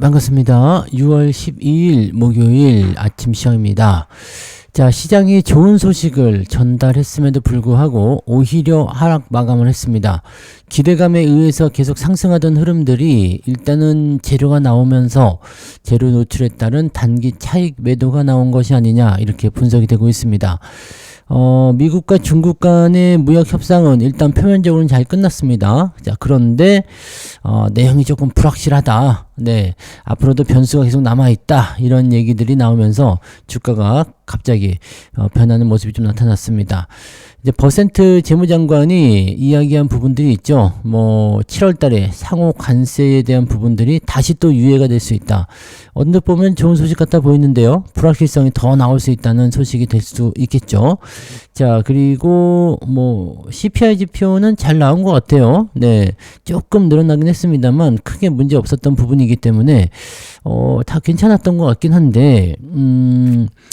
반갑습니다. 6월 12일 목요일 아침 시황입니다. 자, 시장이 좋은 소식을 전달했음에도 불구하고 오히려 하락 마감을 했습니다. 기대감에 의해서 계속 상승하던 흐름들이 일단은 재료가 나오면서 재료 노출에 따른 단기 차익 매도가 나온 것이 아니냐, 이렇게 분석이 되고 있습니다. 미국과 중국 간의 무역 협상은 일단 표면적으로는 잘 끝났습니다. 자, 그런데 내용이 조금 불확실하다. 네, 앞으로도 변수가 계속 남아있다. 이런 얘기들이 나오면서 주가가 갑자기 변하는 모습이 좀 나타났습니다. 이제 버센트 재무장관이 이야기한 부분들이 있죠. 7월 달에 상호 관세에 대한 부분들이 다시 또 유예가 될 수 있다. 언뜻 보면 좋은 소식 같아 보이는데요. 불확실성이 더 나올 수 있다는 소식이 될 수 있겠죠. 자, 그리고 CPI 지표는 잘 나온 것 같아요. 네, 조금 늘어나긴 했습니다만 크게 문제 없었던 부분이기 때문에 다 괜찮았던 것 같긴 한데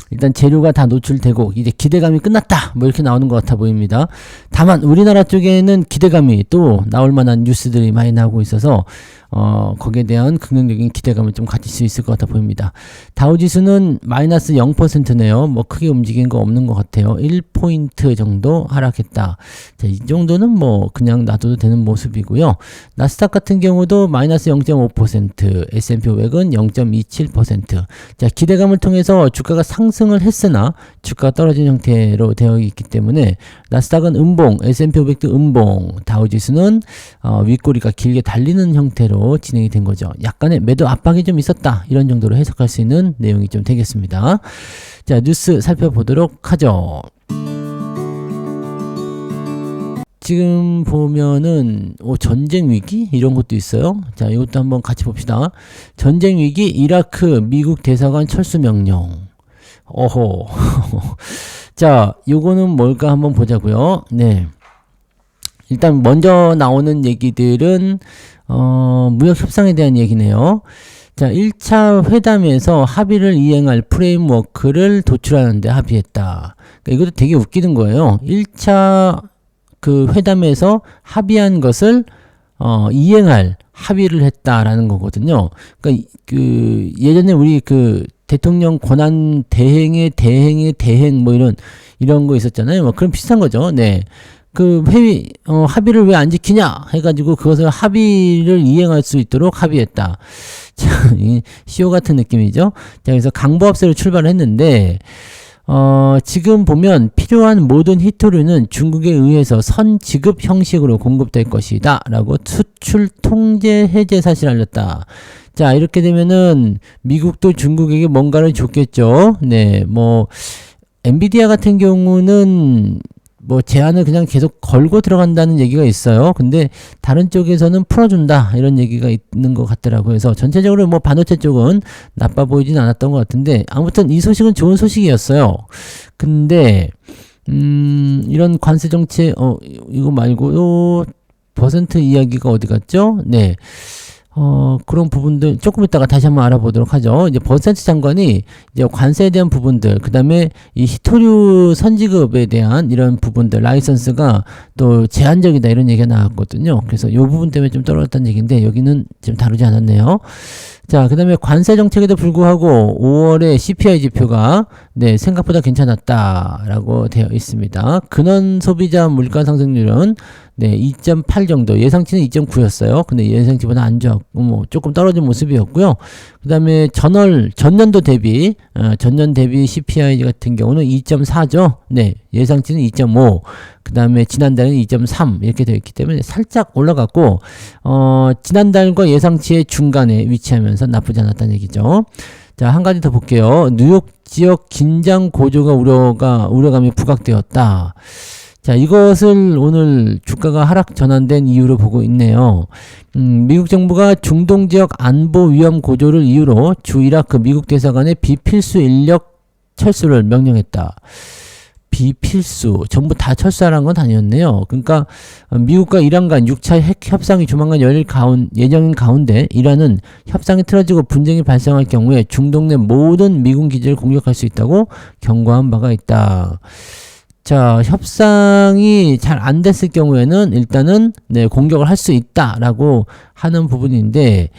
일단 재료가 다 노출되고 이제 기대감이 끝났다, 이렇게 나오는 것 같아 보입니다. 다만 우리나라 쪽에는 기대감이 또 나올 만한 뉴스들이 많이 나오고 있어서 거기에 대한 긍정적인 기대감을 좀 가질 수 있을 것 같아 보입니다. 다우지수는 마이너스 0%네요. 크게 움직인 거 없는 것 같아요. 1포인트 정도 하락했다. 자, 이 정도는 그냥 놔둬도 되는 모습이고요. 나스닥 같은 경우도 마이너스 0.5%, S&P 500은 0.27%. 자, 기대감을 통해서 주가가 상승을 했으나 주가가 떨어진 형태로 되어 있기 때문에 나스닥은 음봉, S&P 500도 음봉, 다우지수는 윗꼬리가 길게 달리는 형태로 진행이 된 거죠. 약간의 매도 압박이 좀 있었다, 이런 정도로 해석할 수 있는 내용이 좀 되겠습니다. 자, 뉴스 살펴보도록 하죠. 지금 보면은 전쟁 위기 이런 것도 있어요. 자, 이것도 한번 같이 봅시다. 전쟁 위기, 이라크 미국 대사관 철수 명령. 어허. 자, 요거는 뭘까 한번 보자고요. 네. 일단 먼저 나오는 얘기들은 무역 협상에 대한 얘기네요. 자, 1차 회담에서 합의를 이행할 프레임워크를 도출하는데 합의했다. 그러니까 이것도 되게 웃기는 거예요. 1차 회담에서 합의한 것을 이행할 합의를 했다라는 거거든요. 그러니까 예전에 우리 대통령 권한 대행의 대행 이런 거 있었잖아요. 그럼 비슷한 거죠. 네. 합의를 왜 안 지키냐 해가지고 그것을 합의를 이행할 수 있도록 합의했다. 자, CO 같은 느낌이죠. 자, 그래서 강보합세로 출발을 했는데, 지금 보면 필요한 모든 히토류는 중국에 의해서 선지급 형식으로 공급될 것이다 라고 수출 통제 해제 사실을 알렸다. 자, 이렇게 되면은 미국도 중국에게 뭔가를 줬겠죠. 네, 엔비디아 같은 경우는 제한을 그냥 계속 걸고 들어간다는 얘기가 있어요. 근데 다른 쪽에서는 풀어준다, 이런 얘기가 있는 것 같더라고요. 그래서 전체적으로 반도체 쪽은 나빠 보이진 않았던 것 같은데, 아무튼 이 소식은 좋은 소식이었어요. 근데 이런 관세 정책 이거 말고 퍼센트 이야기가 어디 갔죠? 네. 그런 부분들 조금 이따가 다시 한번 알아보도록 하죠. 이제 버센트 장관이 이제 관세에 대한 부분들, 그 다음에 이 히토류 선지급에 대한 이런 부분들, 라이선스가 또 제한적이다, 이런 얘기가 나왔거든요. 그래서 이 부분 때문에 좀 떨어졌다는 얘기인데, 여기는 지금 다루지 않았네요. 자, 그 다음에 관세 정책에도 불구하고 5월에 CPI 지표가 생각보다 괜찮았다라고 되어 있습니다. 근원 소비자 물가 상승률은 2.8 정도, 예상치는 2.9였어요. 근데 예상치보다 안 좋았고, 조금 떨어진 모습이었고요. 그 다음에 전년도 대비, 전년 대비 CPI 같은 경우는 2.4죠. 네, 예상치는 2.5. 그 다음에 지난달에는 2.3 이렇게 되어 있기 때문에 살짝 올라갔고, 지난달과 예상치의 중간에 위치하면서 나쁘지 않았다는 얘기죠. 자, 한 가지 더 볼게요. 뉴욕 지역 긴장 고조가 우려감이 부각되었다. 자, 이것을 오늘 주가가 하락 전환된 이유로 보고 있네요. 미국 정부가 중동 지역 안보 위험 고조를 이유로 주 이라크 미국 대사관의 비필수 인력 철수를 명령했다. 비필수, 전부 다 철수하라는 건 아니었네요. 그러니까 미국과 이란 간 6차 핵 협상이 조만간 열릴 예정인 가운데 이란은 협상이 틀어지고 분쟁이 발생할 경우에 중동 내 모든 미군 기지를 공격할 수 있다고 경고한 바가 있다. 자, 협상이 잘 안 됐을 경우에는 일단은 공격을 할 수 있다라고 하는 부분인데,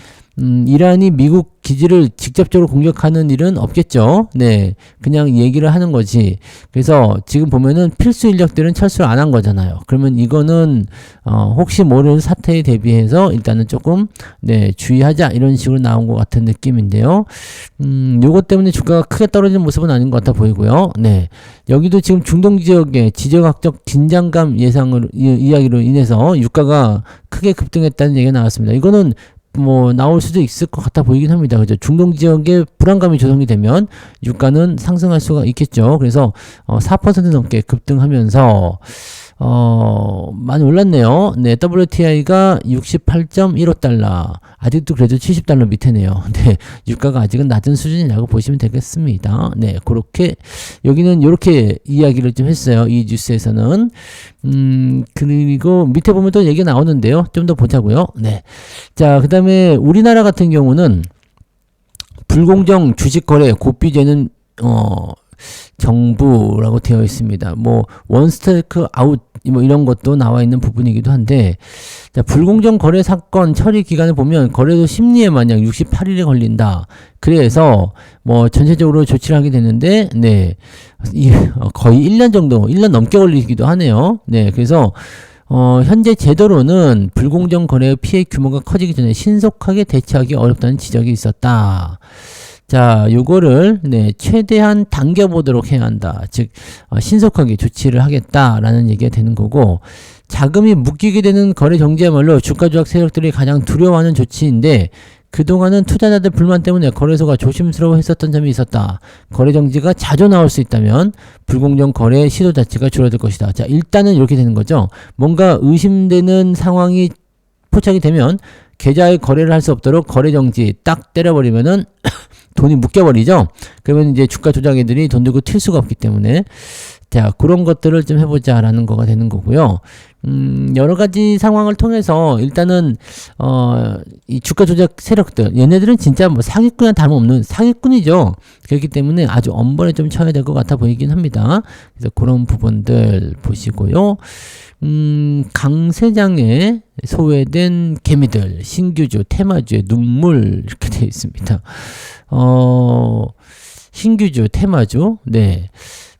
이란이 미국 기지를 직접적으로 공격하는 일은 없겠죠. 네. 그냥 얘기를 하는 거지. 그래서 지금 보면은 필수 인력들은 철수를 안 한 거잖아요. 그러면 이거는, 혹시 모르는 사태에 대비해서 일단은 조금, 네, 주의하자. 이런 식으로 나온 것 같은 느낌인데요. 요것 때문에 주가가 크게 떨어지는 모습은 아닌 것 같아 보이고요. 네. 여기도 지금 중동 지역의 지정학적 긴장감 이야기로 인해서 유가가 크게 급등했다는 얘기가 나왔습니다. 이거는 뭐 나올 수도 있을 것 같아 보이긴 합니다. 그죠? 중동 지역에 불안감이 조성이 되면 유가는 상승할 수가 있겠죠. 그래서 4% 넘게 급등하면서 많이 올랐네요. 네, WTI가 68.15달러. 아직도 그래도 70달러 밑에네요. 네, 유가가 아직은 낮은 수준이라고 보시면 되겠습니다. 네, 그렇게, 여기는 이렇게 이야기를 좀 했어요. 이 뉴스에서는. 그리고 밑에 보면 또 얘기 나오는데요. 좀 더 보자고요. 네. 자, 그 다음에 우리나라 같은 경우는 불공정 주식거래 고삐되는, 정부라고 되어 있습니다. 뭐 원스트라이크 아웃 뭐 이런 것도 나와 있는 부분이기도 한데, 자, 불공정 거래 사건 처리 기간을 보면 거래소 심리에 마냥 68일에 걸린다. 그래서 뭐 전체적으로 조치를 하게 되는데, 네, 거의 1년 정도, 1년 넘게 걸리기도 하네요. 네, 그래서 현재 제도로는 불공정 거래의 피해 규모가 커지기 전에 신속하게 대처하기 어렵다는 지적이 있었다. 자, 요거를, 네, 최대한 당겨보도록 해야 한다. 즉, 신속하게 조치를 하겠다라는 얘기가 되는 거고, 자금이 묶이게 되는 거래 정지야말로 주가 조작 세력들이 가장 두려워하는 조치인데, 그동안은 투자자들 불만 때문에 거래소가 조심스러워 했었던 점이 있었다. 거래 정지가 자주 나올 수 있다면 불공정 거래 시도 자체가 줄어들 것이다. 자, 일단은 이렇게 되는 거죠. 뭔가 의심되는 상황이 포착이 되면 계좌에 거래를 할 수 없도록 거래 정지 딱 때려버리면은 돈이 묶여버리죠. 그러면 이제 주가 조작애들이 돈 들고 튈 수가 없기 때문에, 자, 그런 것들을 좀 해보자라는 거가 되는 거고요. 여러 가지 상황을 통해서 일단은, 이 주가 조작 세력들, 얘네들은 진짜 뭐 사기꾼이나 다름없는 사기꾼이죠. 그렇기 때문에 아주 엄벌에 좀 쳐야 될 것 같아 보이긴 합니다. 그래서 그런 부분들 보시고요. 강세장에 소외된 개미들, 신규주, 테마주의 눈물, 이렇게 되어 있습니다. 신규주, 테마주, 네.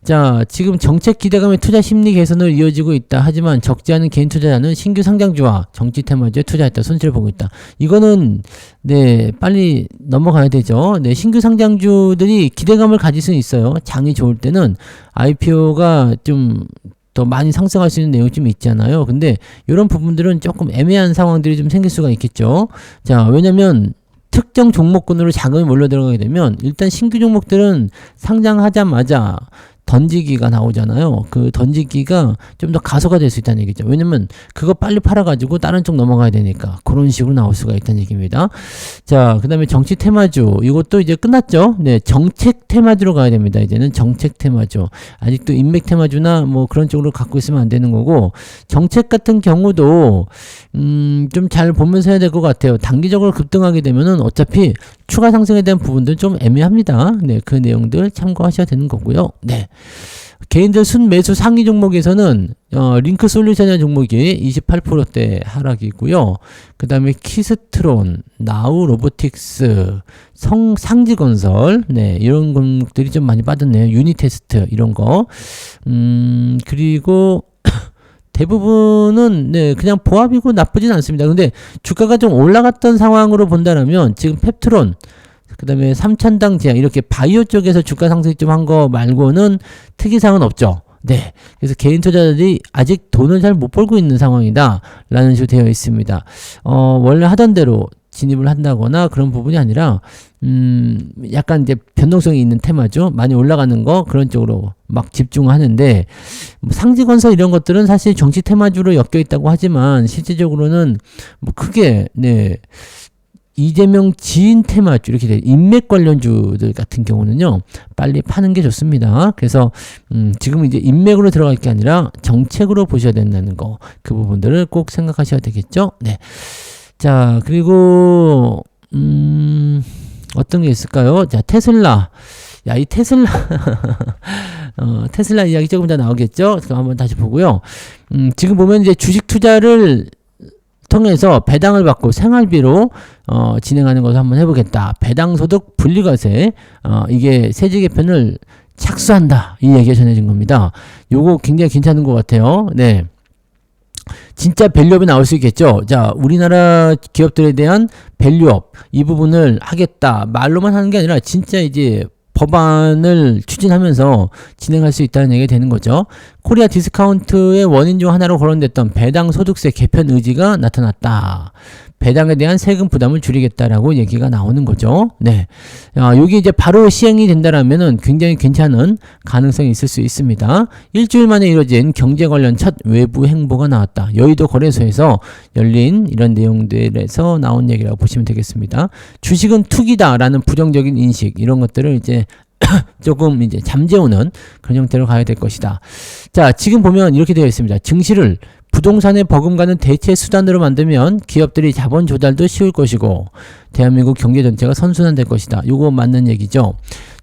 자, 지금 정책 기대감의 투자 심리 개선으로 이어지고 있다. 하지만 적지 않은 개인 투자자는 신규 상장주와 정치 테마주에 투자했다. 손실을 보고 있다. 이거는, 네, 빨리 넘어가야 되죠. 네, 신규 상장주들이 기대감을 가질 수는 있어요. 장이 좋을 때는 IPO가 좀 더 많이 상승할 수 있는 내용이 좀 있잖아요. 근데 이런 부분들은 조금 애매한 상황들이 좀 생길 수가 있겠죠. 자, 왜냐면 특정 종목군으로 자금이 몰려 들어가게 되면 일단 신규 종목들은 상장하자마자 던지기가 나오잖아요. 그 던지기가 좀 더 가소가 될 수 있다는 얘기죠. 왜냐면 그거 빨리 팔아가지고 다른 쪽 넘어가야 되니까 그런 식으로 나올 수가 있다는 얘기입니다. 자, 그 다음에 정치 테마주, 이것도 이제 끝났죠. 네, 정책 테마주로 가야 됩니다. 이제는 정책 테마주. 아직도 인맥 테마주나 뭐 그런 쪽으로 갖고 있으면 안 되는 거고, 정책 같은 경우도 좀 잘 보면서 해야 될 것 같아요. 단기적으로 급등하게 되면은 어차피 추가 상승에 대한 부분들 좀 애매합니다. 네, 그 내용들 참고하셔야 되는 거고요. 네. 개인들 순매수 상위 종목에서는 링크 솔루션이라는 종목이 28%대 하락이고요. 그 다음에 키스트론, 나우 로보틱스, 상지건설, 네, 이런 종목들이 좀 많이 빠졌네요. 유니테스트 이런 거. 그리고 대부분은, 네, 그냥 보합이고 나쁘진 않습니다. 근데 주가가 좀 올라갔던 상황으로 본다면 지금 펩트론, 그 다음에 삼천당 제약, 이렇게 바이오 쪽에서 주가 상승 좀 한 거 말고는 특이사항은 없죠. 네. 그래서 개인 투자자들이 아직 돈을 잘 못 벌고 있는 상황이다. 라는 식으로 되어 있습니다. 원래 하던 대로 진입을 한다거나 그런 부분이 아니라, 약간 이제 변동성이 있는 테마죠. 많이 올라가는 거, 그런 쪽으로 막 집중하는데, 뭐 상지건설 이런 것들은 사실 정치 테마주로 엮여 있다고 하지만, 실질적으로는 뭐 크게, 네. 이재명 지인 테마주, 이렇게 돼 인맥 관련주들 같은 경우는요, 빨리 파는 게 좋습니다. 그래서 지금 이제 인맥으로 들어갈 게 아니라 정책으로 보셔야 된다는 거, 그 부분들을 꼭 생각하셔야 되겠죠. 네. 자, 그리고 어떤 게 있을까요? 자, 테슬라. 야, 이 테슬라 테슬라 이야기 조금 더 나오겠죠. 그럼 한번 다시 보고요. 지금 보면 이제 주식 투자를 통해서 배당을 받고 생활비로 진행하는 것을 한번 해보겠다. 배당소득 분리과세, 이게 세제 개편을 착수한다. 이 얘기가 전해진 겁니다. 요거 굉장히 괜찮은 것 같아요. 네. 진짜 밸류업이 나올 수 있겠죠. 자, 우리나라 기업들에 대한 밸류업 이 부분을 하겠다. 말로만 하는 게 아니라 진짜 이제 법안을 추진하면서 진행할 수 있다는 얘기가 되는 거죠. 코리아 디스카운트의 원인 중 하나로 거론됐던 배당 소득세 개편 의지가 나타났다. 배당에 대한 세금 부담을 줄이겠다라고 얘기가 나오는 거죠. 네. 여기 이제 바로 시행이 된다라면은 굉장히 괜찮은 가능성이 있을 수 있습니다. 일주일 만에 이뤄진 경제 관련 첫 외부 행보가 나왔다. 여의도 거래소에서 열린 이런 내용들에서 나온 얘기라고 보시면 되겠습니다. 주식은 투기다라는 부정적인 인식, 이런 것들을 이제 조금 이제 잠재우는 그런 형태로 가야 될 것이다. 자, 지금 보면 이렇게 되어 있습니다. 증시를 부동산에 버금가는 대체 수단으로 만들면 기업들이 자본 조달도 쉬울 것이고 대한민국 경제 전체가 선순환될 것이다. 요거 맞는 얘기죠.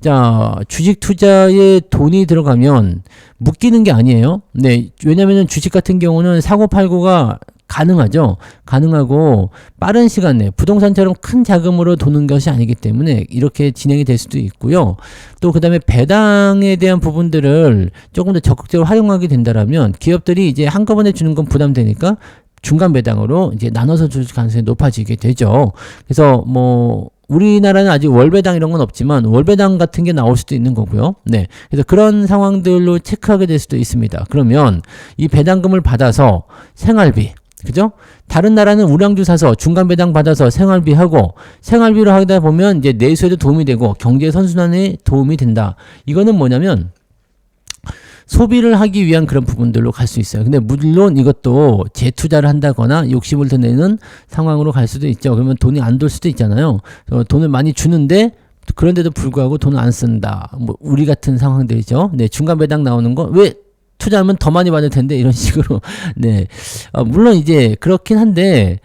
자, 주식 투자에 돈이 들어가면 묶이는 게 아니에요. 네, 왜냐면은 주식 같은 경우는 사고 팔고가 가능하죠. 가능하고 빠른 시간 내에 부동산처럼 큰 자금으로 도는 것이 아니기 때문에 이렇게 진행이 될 수도 있고요. 또 그 다음에 배당에 대한 부분들을 조금 더 적극적으로 활용하게 된다라면 기업들이 이제 한꺼번에 주는 건 부담되니까 중간 배당으로 이제 나눠서 줄 가능성이 높아지게 되죠. 그래서 뭐 우리나라는 아직 월배당 이런 건 없지만 월배당 같은 게 나올 수도 있는 거고요. 네. 그래서 그런 상황들로 체크하게 될 수도 있습니다. 그러면 이 배당금을 받아서 생활비, 그죠? 다른 나라는 우량주 사서 중간 배당 받아서 생활비하고 생활비로 하다 보면 이제 내수에도 도움이 되고 경제 선순환에 도움이 된다. 이거는 뭐냐면 소비를 하기 위한 그런 부분들로 갈 수 있어요. 근데 물론 이것도 재투자를 한다거나 욕심을 더 내는 상황으로 갈 수도 있죠. 그러면 돈이 안 돌 수도 있잖아요. 돈을 많이 주는데 그런데도 불구하고 돈을 안 쓴다. 뭐 우리 같은 상황들이죠. 네, 중간 배당 나오는 거 왜 투자하면 더 많이 받을 텐데 이런 식으로. 네. 물론 이제 그렇긴 한데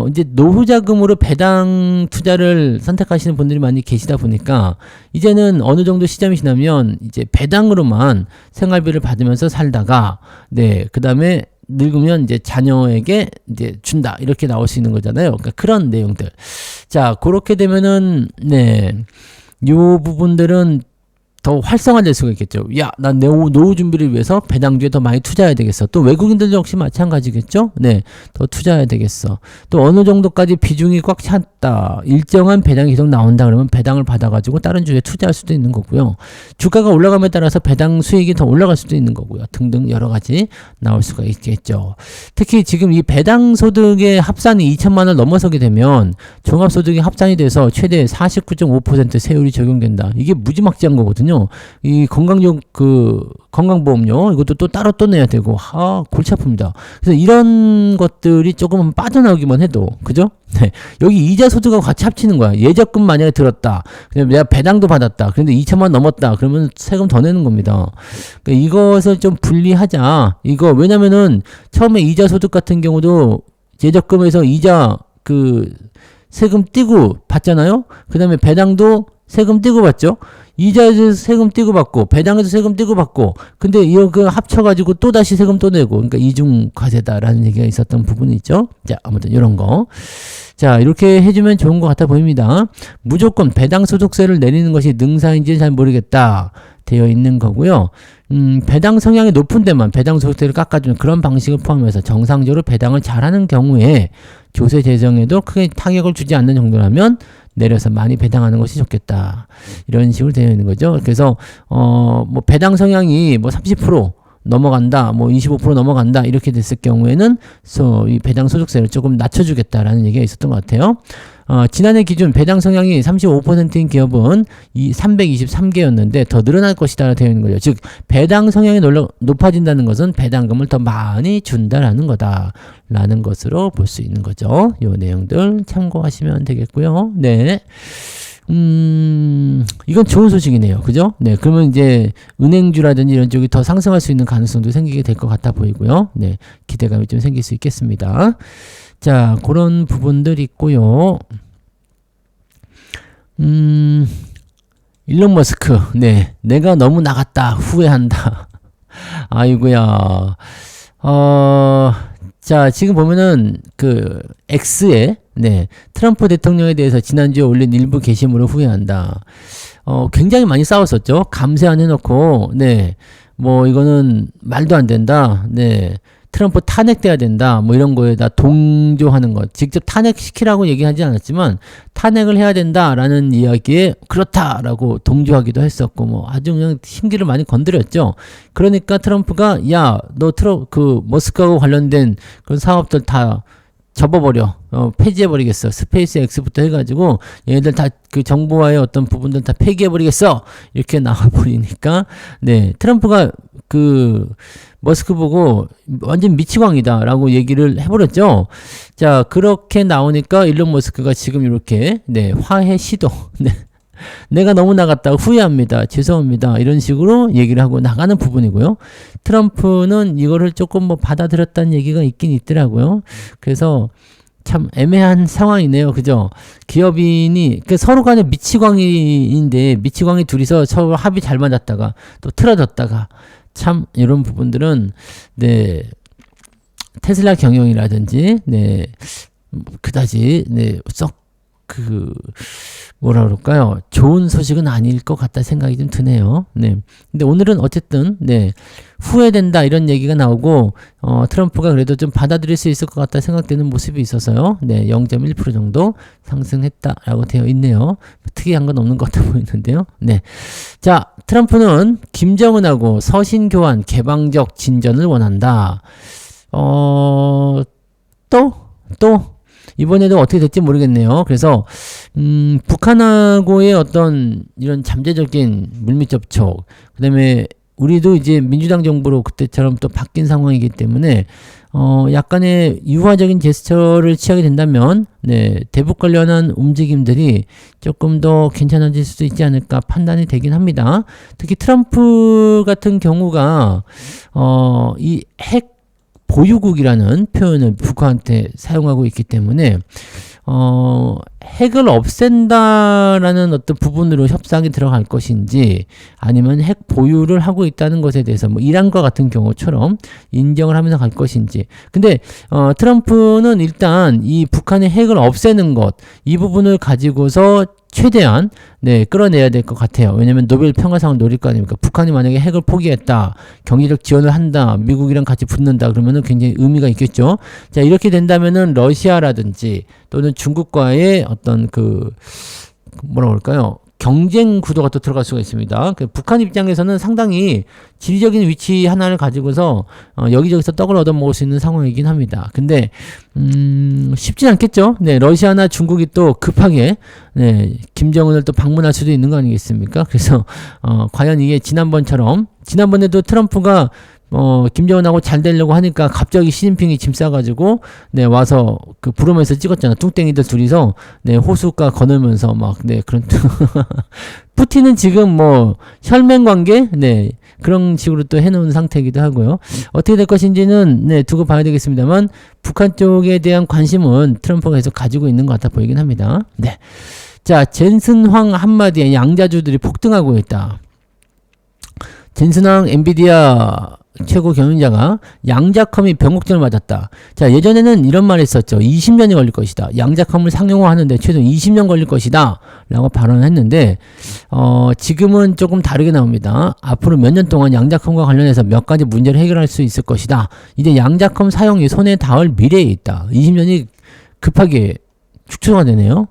이제 노후 자금으로 배당 투자를 선택하시는 분들이 많이 계시다 보니까 이제는 어느 정도 시점이 지나면 이제 배당으로만 생활비를 받으면서 살다가 네, 그다음에 늙으면 이제 자녀에게 이제 준다. 이렇게 나올 수 있는 거잖아요. 그러니까 그런 내용들. 자, 그렇게 되면은 네. 요 부분들은 더 활성화될 수가 있겠죠. 야, 난 노후 준비를 위해서 배당주에 더 많이 투자해야 되겠어. 또 외국인들 역시 마찬가지겠죠. 네, 더 투자해야 되겠어. 또 어느 정도까지 비중이 꽉 찼다. 일정한 배당이 계속 나온다 그러면 배당을 받아가지고 다른 주에 투자할 수도 있는 거고요. 주가가 올라감에 따라서 배당 수익이 더 올라갈 수도 있는 거고요. 등등 여러 가지 나올 수가 있겠죠. 특히 지금 이 배당 소득의 합산이 2천만 원을 넘어서게 되면 종합소득이 합산이 돼서 최대 49.5% 세율이 적용된다. 이게 무지막지한 거거든요. 이 건강보험료 이것도 또 따로 또 내야 되고 골치 아픕니다. 그래서 이런 것들이 조금 빠져나오기만 해도 그죠? 네. 여기 이자 소득하고 같이 합치는 거야. 예적금 만약에 들었다. 그냥 내가 배당도 받았다. 그런데 2천만 원 넘었다. 그러면 세금 더 내는 겁니다. 그러니까 이것을 좀 분리하자. 이거 왜냐면은 처음에 이자 소득 같은 경우도 예적금에서 이자 세금 떼고 받잖아요. 그 다음에 배당도 세금 떼고 받죠. 이자에서 세금 떼고 받고 배당에서 세금 떼고 받고 근데 이거 합쳐가지고 또 다시 세금 또 내고 그러니까 이중과세다라는 얘기가 있었던 부분이 있죠. 자, 아무튼 이런 거. 자, 이렇게 해주면 좋은 것 같아 보입니다. 무조건 배당 소득세를 내리는 것이 능사인지 잘 모르겠다 되어 있는 거고요. 배당 성향이 높은 데만 배당 소득세를 깎아주는 그런 방식을 포함해서 정상적으로 배당을 잘하는 경우에 조세 재정에도 크게 타격을 주지 않는 정도라면 내려서 많이 배당하는 것이 좋겠다. 이런 식으로 되어 있는 거죠. 그래서 뭐 배당 성향이 뭐 30% 넘어간다, 뭐 25% 넘어간다 이렇게 됐을 경우에는 이 배당 소득세를 조금 낮춰주겠다라는 얘기가 있었던 것 같아요. 지난해 기준 배당 성향이 35%인 기업은 323개였는데 더 늘어날 것이다 되어 있는 거죠. 즉 배당 성향이 높아진다는 것은 배당금을 더 많이 준다라는 거다라는 것으로 볼 수 있는 거죠. 요 내용들 참고하시면 되겠고요. 네. 이건 좋은 소식이네요. 그죠? 네. 그러면 이제 은행주라든지 이런 쪽이 더 상승할 수 있는 가능성도 생기게 될 것 같아 보이고요. 네. 기대감이 좀 생길 수 있겠습니다. 자, 그런 부분들 있고요. 일론 머스크. 네. 내가 너무 나갔다. 후회한다. 아이고야. 자, 지금 보면은 그 X에 트럼프 대통령에 대해서 지난주에 올린 일부 게시물을 후회한다. 굉장히 많이 싸웠었죠. 감세안 해놓고 뭐 이거는 말도 안 된다. 트럼프 탄핵돼야 된다. 뭐 이런 거에다 동조하는 것. 직접 탄핵시키라고 얘기하지 않았지만 탄핵을 해야 된다라는 이야기에 그렇다라고 동조하기도 했었고 뭐 아주 그냥 심기를 많이 건드렸죠. 그러니까 트럼프가 야, 너 그 머스크하고 관련된 그런 사업들 다 접어버려. 폐지해버리겠어. 스페이스 X부터 해가지고 얘네들 다 그 정보와의 어떤 부분들 다 폐기해버리겠어. 이렇게 나와버리니까 트럼프가 그 머스크 보고 완전 미치광이다 라고 얘기를 해버렸죠. 자, 그렇게 나오니까 일론 머스크가 지금 이렇게 화해 시도 내가 너무 나갔다 후회합니다 죄송합니다 이런 식으로 얘기를 하고 나가는 부분이고요. 트럼프는 이거를 조금 뭐 받아들였다는 얘기가 있긴 있더라고요. 그래서 참 애매한 상황이네요. 그죠? 기업인이 서로 간에 미치광이인데 미치광이 둘이서 서로 합이 잘 맞았다가 또 틀어졌다가 참 이런 부분들은 테슬라 경영이라든지 그다지 썩 뭐라 그럴까요? 좋은 소식은 아닐 것 같다 생각이 좀 드네요. 근데 오늘은 어쨌든 후회된다 이런 얘기가 나오고 트럼프가 그래도 좀 받아들일 수 있을 것 같다 생각되는 모습이 있어서요. 0.1% 정도 상승했다라고 되어 있네요. 특이한 건 없는 것 같아 보이는데요. 자, 트럼프는 김정은하고 서신 교환 개방적 진전을 원한다. 또 이번에도 어떻게 될지 모르겠네요. 그래서 북한하고의 어떤 이런 잠재적인 물밑 접촉, 그 다음에 우리도 이제 민주당 정부로 그때처럼 또 바뀐 상황이기 때문에 약간의 유화적인 제스처를 취하게 된다면 대북 관련한 움직임들이 조금 더 괜찮아질 수도 있지 않을까 판단이 되긴 합니다. 특히 트럼프 같은 경우가 이 핵 보유국이라는 표현을 북한한테 사용하고 있기 때문에 핵을 없앤다라는 어떤 부분으로 협상이 들어갈 것인지 아니면 핵 보유를 하고 있다는 것에 대해서 뭐 이란과 같은 경우처럼 인정을 하면서 갈 것인지. 근데 트럼프는 일단 이 북한의 핵을 없애는 것 이 부분을 가지고서 최대한 끌어내야 될 것 같아요. 왜냐면 노벨 평화상을 노릴 거 아닙니까? 북한이 만약에 핵을 포기했다, 경제적 지원을 한다, 미국이랑 같이 붙는다 그러면은 굉장히 의미가 있겠죠. 자, 이렇게 된다면은 러시아라든지 또는 중국과의 어떤 뭐라 그럴까요? 경쟁 구도가 또 들어갈 수가 있습니다. 북한 입장에서는 상당히 지리적인 위치 하나를 가지고서 여기저기서 떡을 얻어먹을 수 있는 상황이긴 합니다. 근데 쉽진 않겠죠. 러시아나 중국이 또 급하게 김정은을 또 방문할 수도 있는 거 아니겠습니까? 그래서 과연 이게 지난번에도 트럼프가 김정은하고 잘 되려고 하니까 갑자기 시진핑이 짐 싸가지고 와서 부르면서 찍었잖아. 뚱땡이들 둘이서 호숫가 거늘면서 그런 푸틴은 지금 뭐 혈맹 관계 그런 식으로 또 해놓은 상태이기도 하고요. 어떻게 될 것인지는 두고 봐야 되겠습니다만 북한 쪽에 대한 관심은 트럼프가 계속 가지고 있는 것 같아 보이긴 합니다. 자, 젠슨 황 한마디에 양자주들이 폭등하고 있다. 젠슨 황 엔비디아 최고 경영자가 양자컴이 변곡점을 맞았다. 자, 예전에는 이런 말 했었죠. 20년이 걸릴 것이다. 양자컴을 상용화하는데 최소 20년 걸릴 것이다. 라고 발언을 했는데 지금은 조금 다르게 나옵니다. 앞으로 몇 년 동안 양자컴과 관련해서 몇 가지 문제를 해결할 수 있을 것이다. 이제 양자컴 사용이 손에 닿을 미래에 있다. 20년이 급하게 축소가 되네요.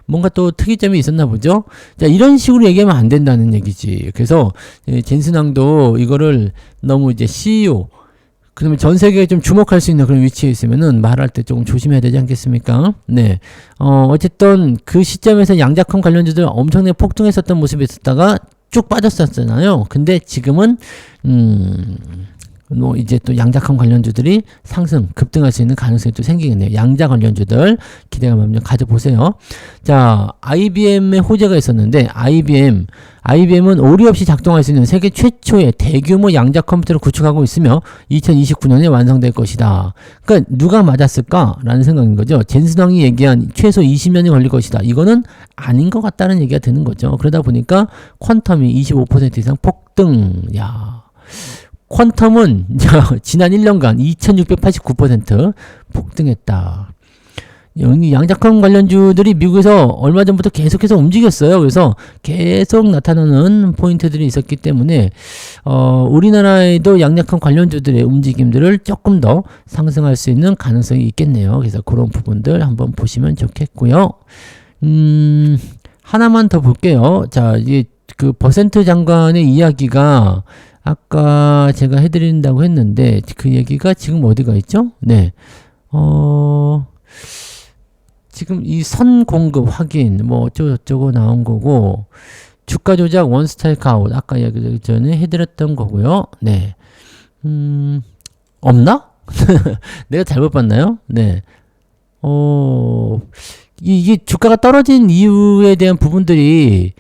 뭔가 또 특이점이 있었나 보죠. 자, 이런 식으로 얘기하면 안 된다는 얘기지. 그래서 젠슨왕도 이거를 너무 이제 CEO, 그다음에 전 세계에 좀 주목할 수 있는 그런 위치에 있으면은 말할 때 조금 조심해야 되지 않겠습니까? 어쨌든 그 시점에서 양자컴 관련주들 엄청나게 폭등했었던 모습이 있었다가 쭉 빠졌었잖아요. 근데 지금은 이제 또 양자컴 관련주들이 상승, 급등할 수 있는 가능성이 또 생기겠네요. 양자 관련주들 기대감 한번 가져보세요. 자, IBM의 호재가 있었는데 IBM은 오류 없이 작동할 수 있는 세계 최초의 대규모 양자 컴퓨터를 구축하고 있으며 2029년에 완성될 것이다. 그러니까 누가 맞았을까라는 생각인 거죠. 젠슨 황이 얘기한 최소 20년이 걸릴 것이다. 이거는 아닌 것 같다는 얘기가 되는 거죠. 그러다 보니까 퀀텀이 25% 이상 폭등. 퀀텀은 지난 1년간 2689% 폭등했다. 양자컴 관련주들이 미국에서 얼마 전부터 계속해서 움직였어요. 그래서 계속 나타나는 포인트들이 있었기 때문에 우리나라에도 양자컴 관련주들의 움직임들을 조금 더 상승할 수 있는 가능성이 있겠네요. 그래서 그런 부분들 한번 보시면 좋겠고요. 하나만 더 볼게요. 자, 이게 그 퍼센트 장관의 이야기가 아까 제가 해드린다고 했는데 그 얘기가 지금 어디가 있죠? 네. 지금 이 선 공급 확인 뭐 어쩌고저쩌고 나온 거고 주가 조작 원스트라이크 아웃 아까 얘기 전에 해드렸던 거고요. 네. 없나? 내가 잘못 봤나요? 네. 이게 주가가 떨어진 이유에 대한 부분들이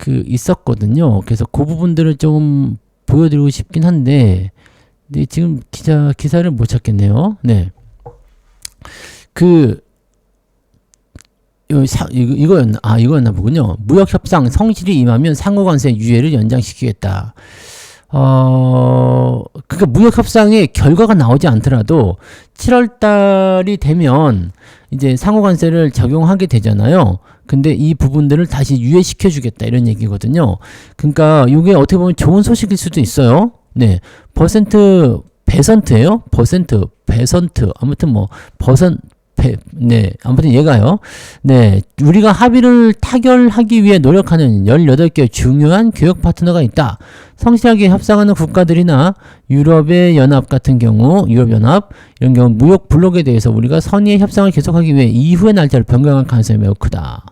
있었거든요. 그래서 그 부분들을 좀 보여드리고 싶긴 한데, 네, 지금 기사를 못 찾겠네요. 네. 이거였나 보군요. 무역협상 성실히 임하면 상호관세 유예를 연장시키겠다. 그러니까 무역협상의 결과가 나오지 않더라도 7월달이 되면 이제 상호관세를 적용하게 되잖아요. 근데 이 부분들을 다시 유예시켜 주겠다 이런 얘기거든요. 그러니까 이게 어떻게 보면 좋은 소식일 수도 있어요. 네, 배선트예요. 배선트 아무튼 뭐 네, 아무튼 얘가요. 네, 우리가 합의를 타결하기 위해 노력하는 18개 중요한 교역 파트너가 있다. 성실하게 협상하는 국가들이나 유럽의 연합 같은 경우, 유럽연합 이런 경우 무역 블록에 대해서 우리가 선의의 협상을 계속하기 위해 이후의 날짜를 변경할 가능성이 매우 크다.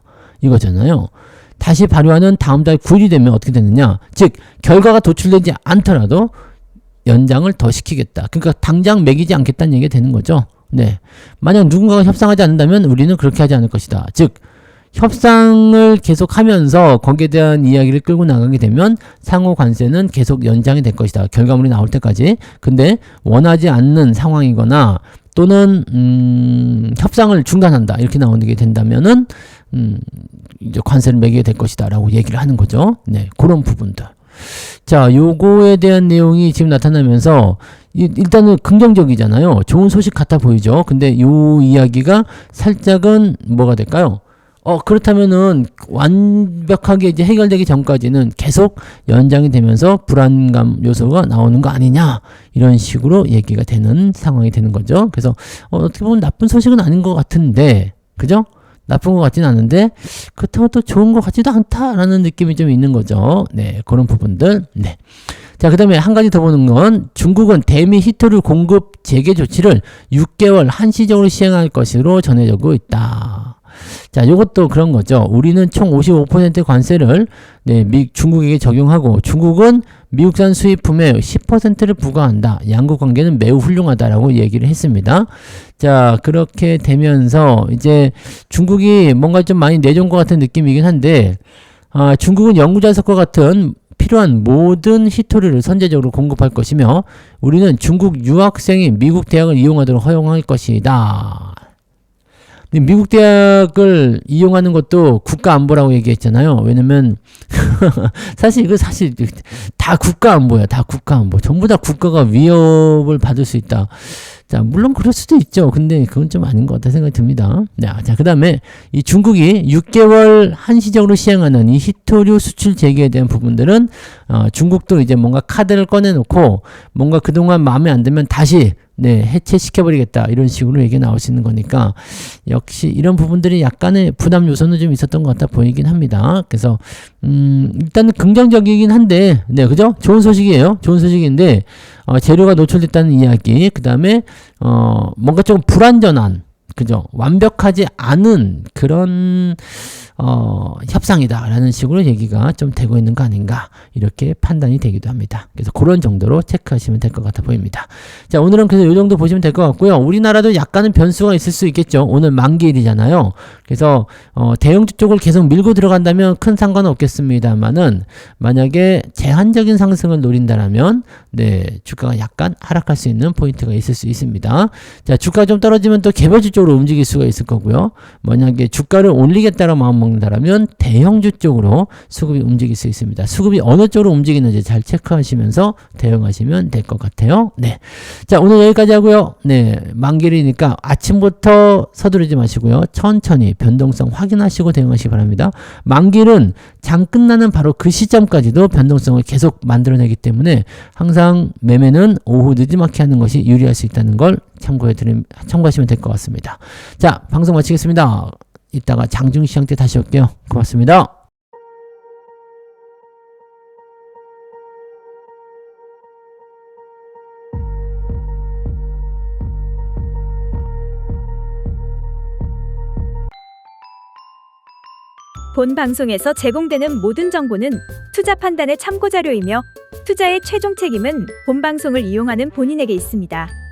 이거잖아요. 다시 발효하는 다음 달 9일이 되면 어떻게 되느냐? 즉 결과가 도출되지 않더라도 연장을 더 시키겠다. 그러니까 당장 매기지 않겠다는 얘기가 되는 거죠. 네. 만약 누군가가 협상하지 않는다면 우리는 그렇게 하지 않을 것이다. 즉, 협상을 계속 하면서 거기에 대한 이야기를 끌고 나가게 되면 상호 관세는 계속 연장이 될 것이다. 결과물이 나올 때까지. 근데 원하지 않는 상황이거나 또는 협상을 중단한다. 이렇게 나오게 된다면은 이제 관세를 매기게 될 것이다. 라고 얘기를 하는 거죠. 네. 그런 부분들. 자, 요거에 대한 내용이 지금 나타나면서 일단은 긍정적이잖아요. 좋은 소식 같아 보이죠. 근데 요 이야기가 살짝은 뭐가 될까요? 그렇다면은 완벽하게 이제 해결되기 전까지는 계속 연장이 되면서 불안감 요소가 나오는 거 아니냐 이런 식으로 얘기가 되는 상황이 되는 거죠. 그래서 어떻게 보면 나쁜 소식은 아닌 것 같은데, 그죠? 나쁜 것 같지는 않은데 그렇다고 또 좋은 것 같지도 않다라는 느낌이 좀 있는 거죠. 네, 그런 부분들. 네. 자, 그 다음에 한 가지 더 보는 건 중국은 대미 히토류 공급 재개 조치를 6개월 한시적으로 시행할 것으로 전해지고 있다. 자, 요것도 그런 거죠. 우리는 총 55% 관세를 중국에게 적용하고 중국은 미국산 수입품에 10%를 부과한다. 양국 관계는 매우 훌륭하다라고 얘기를 했습니다. 자, 그렇게 되면서 이제 중국이 뭔가 좀 많이 내준 것 같은 느낌이긴 한데, 중국은 연구자석과 같은 필요한 모든 히토류를 선제적으로 공급할 것이며 우리는 중국 유학생이 미국 대학을 이용하도록 허용할 것이다. 미국 대학을 이용하는 것도 국가 안보라고 얘기했잖아요. 왜냐면 사실 다 국가 안보야. 다 국가 안보. 전부 다 국가가 위협을 받을 수 있다. 자, 물론 그럴 수도 있죠. 근데 그건 좀 아닌 것 같다 생각이 듭니다. 자, 그 다음에 이 중국이 6개월 한시적으로 시행하는 이 히토류 수출 재개에 대한 부분들은 중국도 이제 뭔가 카드를 꺼내놓고 뭔가 그동안 마음에 안 들면 다시 해체시켜버리겠다. 이런 식으로 얘기 나올 수 있는 거니까 역시 이런 부분들이 약간의 부담 요소는 좀 있었던 것 같아 보이긴 합니다. 그래서 일단은 긍정적이긴 한데, 네, 그죠? 좋은 소식이에요. 좋은 소식인데 재료가 노출됐다는 이야기, 그 다음에 뭔가 좀 불완전한, 그죠? 완벽하지 않은 그런 협상이다라는 식으로 얘기가 좀 되고 있는 거 아닌가 이렇게 판단이 되기도 합니다. 그래서 그런 정도로 체크하시면 될 것 같아 보입니다. 자, 오늘은 그래서 이 정도 보시면 될 것 같고요. 우리나라도 약간은 변수가 있을 수 있겠죠. 오늘 만기일이잖아요. 그래서 대형주 쪽을 계속 밀고 들어간다면 큰 상관은 없겠습니다만은 만약에 제한적인 상승을 노린다라면 주가가 약간 하락할 수 있는 포인트가 있을 수 있습니다. 자, 주가 좀 떨어지면 또 개별주 쪽으로 움직일 수가 있을 거고요. 만약에 주가를 올리겠다는 마음 먹는다라면 대형주 쪽으로 수급이 움직일 수 있습니다. 수급이 어느 쪽으로 움직이는지 잘 체크하시면서 대응하시면 될 것 같아요. 네. 자, 오늘 여기까지 하고요. 네. 만기일이니까 아침부터 서두르지 마시고요. 천천히 변동성 확인하시고 대응하시기 바랍니다. 만기일은 장 끝나는 바로 그 시점까지도 변동성을 계속 만들어내기 때문에 항상 매매는 오후 늦지막히 하는 것이 유리할 수 있다는 걸 참고하시면 될 것 같습니다. 자, 방송 마치겠습니다. 이따가 장중시장 때 다시 올게요. 고맙습니다. 본 방송에서 제공되는 모든 정보는 투자 판단의 참고 자료이며 투자의 최종 책임은 본 방송을 이용하는 본인에게 있습니다.